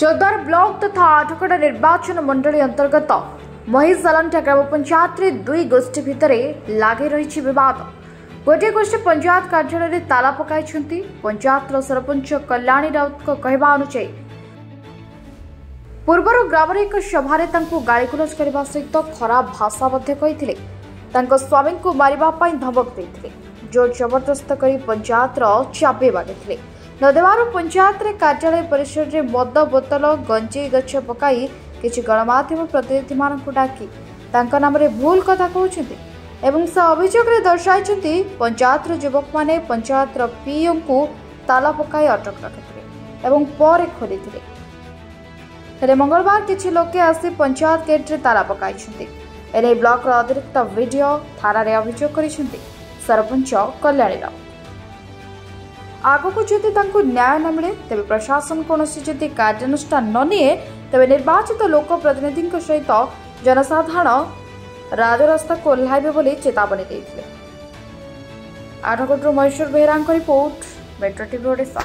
Chavdar block तथा आठगड़ निर्वाचन मंडली अंतर्गत महिसालंटा ग्राम पंचायत में दुई गोष्ठी भितर लगे रही विवाद। गोटे गोष्ठी पंचायत कार्यालय ताला पकाई पंचायत सरपंच कल्याणी राउत कहवा अनुसार पूर्वर ग्राम एक सभारे गाड़ीगुलज करने सहित खराब भाषा कही स्वामी को मारने धमक देते जोर जबरदस्त कर पंचायत चाबी बागी नदेवार पंचायत कार्यालय परिसर में मद बोतल गंजे गछ पकाई किसी गणमाध्यम प्रतिनिधि डाकी नाम भूल कथा कहते से अभियोग दर्शाई पंचायत युवक मैंने पंचायत पीओ को ताला पकाई अटक रखिते पर खोली मंगलवार किसी लोके आसी पंचायत गेट्रे ताला पकाई एने ब्लॉक अतिरिक्त वीडियो थाना रे अभियोग कर सरपंच कल्याणी राउत आगक जदि न्याय न मिले तेज प्रशासन कौन जदि कार्यानुष्ठान न निए तेज निर्वाचित लोक प्रतिनिधि सहित जनसाधारण राजरास्ता को ओह्लाइबे बोली चेतावनी देते। Athgarh Maheshwar Behera report metro TV Odisha.